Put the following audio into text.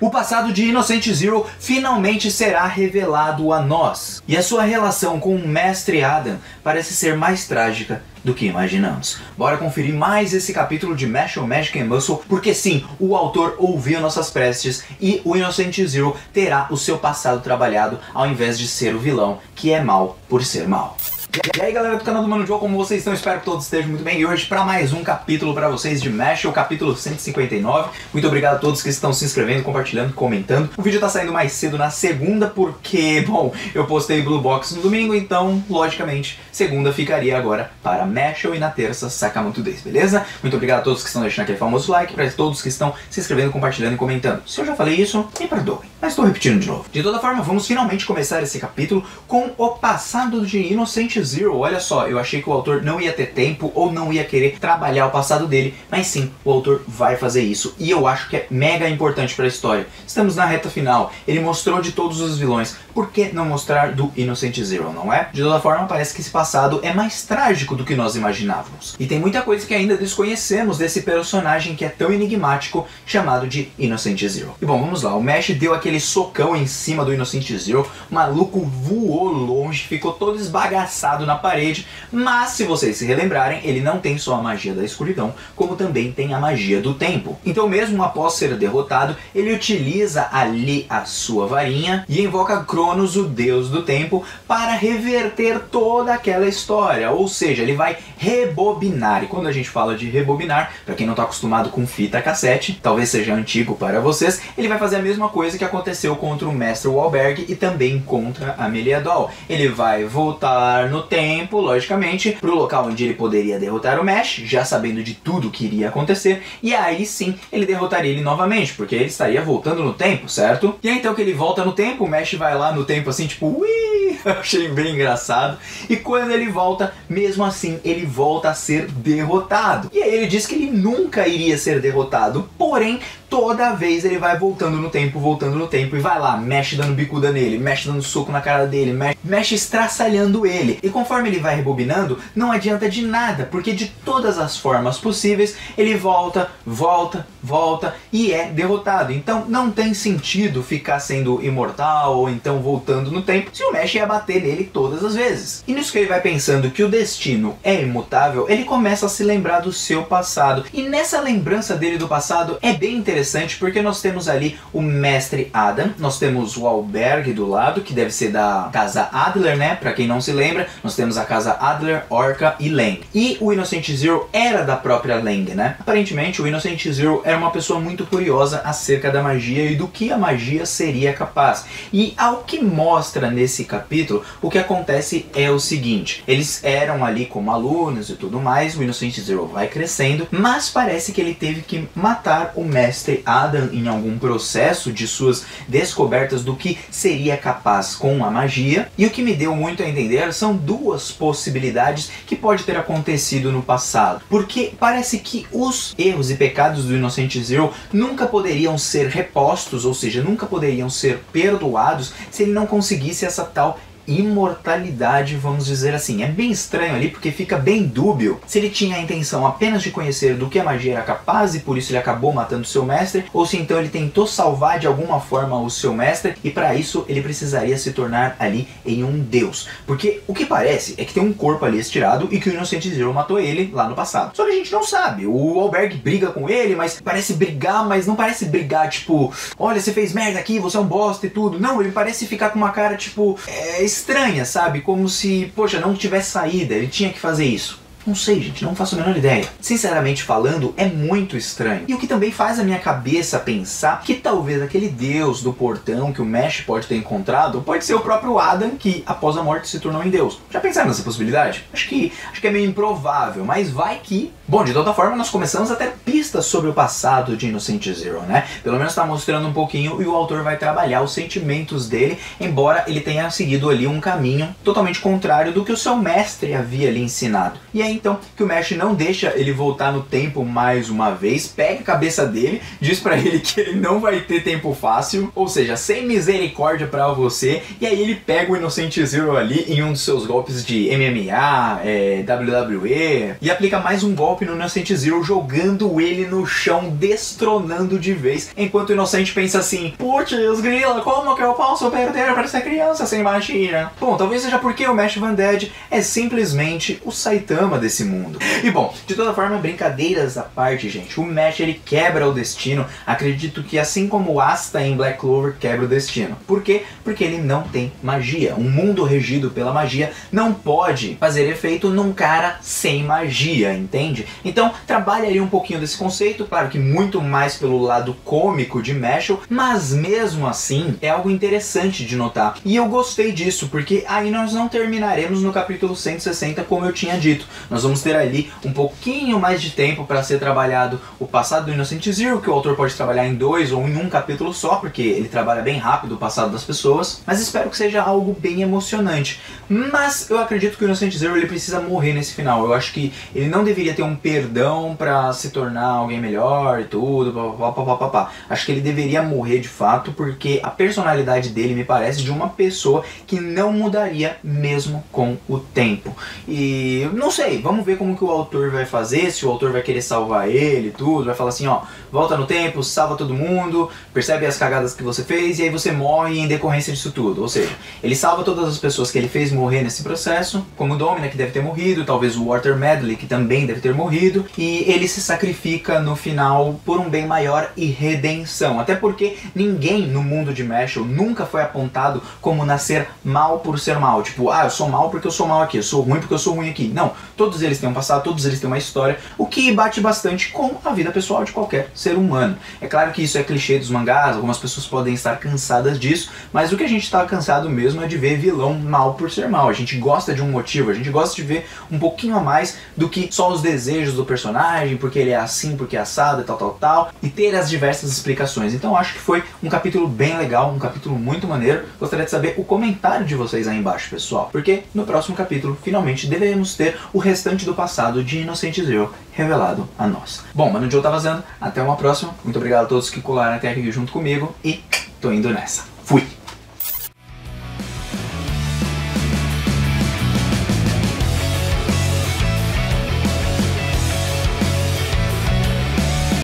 O passado de Innocent Zero finalmente será revelado a nós, e a sua relação com o Mestre Adam parece ser mais trágica do que imaginamos. Bora conferir mais esse capítulo de Mashle, Magic and Muscle, porque sim, o autor ouviu nossas preces e o Innocent Zero terá o seu passado trabalhado ao invés de ser o vilão, que é mal por ser mal. E aí galera do canal do Mano Joe, como vocês estão? Espero que todos estejam muito bem. E hoje para mais um capítulo para vocês de Mashle, o capítulo 159. Muito obrigado a todos que estão se inscrevendo, compartilhando, comentando. O vídeo tá saindo mais cedo na segunda porque, bom, eu postei Blue Box no domingo, então, logicamente, segunda ficaria agora para Mashle e na terça Sakamoto Days, beleza? Muito obrigado a todos que estão deixando aquele famoso like, para todos que estão se inscrevendo, compartilhando e comentando. Se eu já falei isso, me perdoem, mas estou repetindo de novo. De toda forma, vamos finalmente começar esse capítulo com o passado de Innocent Zero. Olha só, eu achei que o autor não ia ter tempo ou não ia querer trabalhar o passado dele, mas sim, o autor vai fazer isso e eu acho que é mega importante para a história. Estamos na reta final, ele mostrou de todos os vilões, por que não mostrar do Innocent Zero, não é? De toda forma, parece que esse passado é mais trágico do que nós imaginávamos. E tem muita coisa que ainda desconhecemos desse personagem que é tão enigmático, chamado de Innocent Zero. E bom, vamos lá, o Mesh deu aquele socão em cima do Innocent Zero, o maluco voou longe, ficou todo esbagaçado na parede, mas se vocês se relembrarem, ele não tem só a magia da escuridão, como também tem a magia do tempo. Então mesmo após ser derrotado, ele utiliza ali a sua varinha e invoca Cronos, o deus do tempo, para reverter toda aquela história, ou seja, ele vai rebobinar. E quando a gente fala de rebobinar, para quem não está acostumado com fita cassete, talvez seja antigo para vocês, ele vai fazer a mesma coisa que aconteceu contra o Mestre Walberg e também contra a Meliadol. Ele vai voltar no tempo, logicamente, para o local onde ele poderia derrotar o Mesh, já sabendo de tudo que iria acontecer, e aí sim ele derrotaria ele novamente, porque ele estaria voltando no tempo, certo? E aí então que ele volta no tempo, o Mesh vai lá no tempo assim, tipo, ui, achei bem engraçado, e quando ele volta, mesmo assim, ele volta a ser derrotado. E aí ele diz que ele nunca iria ser derrotado, porém, toda vez ele vai voltando no tempo, e vai lá, Mesh dando bicuda nele, Mesh dando soco na cara dele, Mesh estraçalhando ele. E conforme ele vai rebobinando, não adianta de nada, porque de todas as formas possíveis, ele volta e é derrotado. Então não tem sentido ficar sendo imortal ou então voltando no tempo, se o Mesh ia bater nele todas as vezes. E nisso que ele vai pensando que o destino é imutável, ele começa a se lembrar do seu passado. E nessa lembrança dele do passado é bem interessante, porque nós temos ali o Mestre Adam, nós temos o Walberg do lado, que deve ser da casa Adler, né? Pra quem não se lembra, nós temos a casa Adler, Orca e Lang. E o Innocent Zero era da própria Lang, né? Aparentemente, o Innocent Zero era uma pessoa muito curiosa acerca da magia e do que a magia seria capaz. E ao que mostra nesse capítulo, o que acontece é o seguinte: eles eram ali como alunos e tudo mais, o Innocent Zero vai crescendo, mas parece que ele teve que matar o Mestre Adam em algum processo de suas descobertas do que seria capaz com a magia. E o que me deu muito a entender são duas possibilidades que pode ter acontecido no passado, porque parece que os erros e pecados do Innocent Zero nunca poderiam ser repostos, ou seja, nunca poderiam ser perdoados se ele não conseguisse essa tal imortalidade, vamos dizer assim. É bem estranho ali, porque fica bem dúbio se ele tinha a intenção apenas de conhecer do que a magia era capaz e por isso ele acabou matando seu mestre, ou se então ele tentou salvar de alguma forma o seu mestre e para isso ele precisaria se tornar ali em um deus. Porque o que parece é que tem um corpo ali estirado e que o Innocent Zero matou ele lá no passado. Só que a gente não sabe. O Walberg briga com ele, mas parece brigar, mas não parece brigar tipo, olha, você fez merda aqui, você é um bosta e tudo. Não, ele parece ficar com uma cara tipo, estranha, sabe? Como se, poxa, não tivesse saída, ele tinha que fazer isso. Não sei, gente, não faço a menor ideia. Sinceramente falando, é muito estranho. E o que também faz a minha cabeça pensar que talvez aquele deus do portão que o Mesh pode ter encontrado pode ser o próprio Adam, que após a morte se tornou em deus. Já pensaram nessa possibilidade? Acho que é meio improvável, mas vai que... Bom, de toda forma, nós começamos a ter pistas sobre o passado de Innocent Zero, né? Pelo menos está mostrando um pouquinho e o autor vai trabalhar os sentimentos dele, embora ele tenha seguido ali um caminho totalmente contrário do que o seu mestre havia lhe ensinado. E é então que o Mesh não deixa ele voltar no tempo mais uma vez, pega a cabeça dele, diz pra ele que ele não vai ter tempo fácil, ou seja, sem misericórdia pra você, e aí ele pega o Innocent Zero ali em um dos seus golpes de MMA, WWE, e aplica mais um golpe golpe no Innocent Zero, jogando ele no chão, destronando de vez, enquanto o Inocente pensa assim: putz, grila, como que eu posso perder pra essa criança sem magia? Bom, talvez seja porque o Mesh Van Dead é simplesmente o Saitama desse mundo. E bom, de toda forma, brincadeiras à parte, gente, o Mesh ele quebra o destino. Acredito que assim como o Asta em Black Clover quebra o destino. Por quê? Porque ele não tem magia. Um mundo regido pela magia não pode fazer efeito num cara sem magia, entende? Então trabalha ali um pouquinho desse conceito, claro que muito mais pelo lado cômico de Mashle, mas mesmo assim é algo interessante de notar. E eu gostei disso, porque aí nós não terminaremos no capítulo 160 como eu tinha dito. Nós vamos ter ali um pouquinho mais de tempo para ser trabalhado o passado do Innocent Zero, que o autor pode trabalhar em 2 ou em um capítulo só, porque ele trabalha bem rápido o passado das pessoas, mas espero que seja algo bem emocionante. Mas eu acredito que o Innocent Zero ele precisa morrer nesse final. Eu acho que ele não deveria ter um perdão para se tornar alguém melhor e tudo, papapá. Acho que ele deveria morrer de fato, porque a personalidade dele me parece de uma pessoa que não mudaria mesmo com o tempo. E não sei, vamos ver como que o autor vai fazer, se o autor vai querer salvar ele e tudo, vai falar assim, ó, volta no tempo, salva todo mundo, percebe as cagadas que você fez e aí você morre em decorrência disso tudo. Ou seja, ele salva todas as pessoas que ele fez morrer nesse processo, como o Domina, que deve ter morrido, talvez o Water Medley, que também deve ter morrido, e ele se sacrifica no final por um bem maior e redenção. Até porque ninguém no mundo de Mashle nunca foi apontado como nascer mal por ser mal. Tipo, ah, eu sou mal porque eu sou mal aqui, eu sou ruim porque eu sou ruim aqui. Não, todos eles têm um passado, todos eles têm uma história, o que bate bastante com a vida pessoal de qualquer ser humano. É claro que isso é clichê dos mangás, algumas pessoas podem estar cansadas disso, mas o que a gente está cansado mesmo é de ver vilão mal por ser mal. A gente gosta de um motivo, a gente gosta de ver um pouquinho a mais do que só os desejos do personagem, porque ele é assim, porque é assado e tal, e ter as diversas explicações. Então acho que foi um capítulo bem legal, um capítulo muito maneiro. Gostaria de saber o comentário de vocês aí embaixo, pessoal, porque no próximo capítulo, finalmente, devemos ter o restante do passado de Innocent Zero revelado a nós. Bom, Mano Joe tá vazando, até uma próxima. Muito obrigado a todos que colaram até aqui junto comigo e tô indo nessa.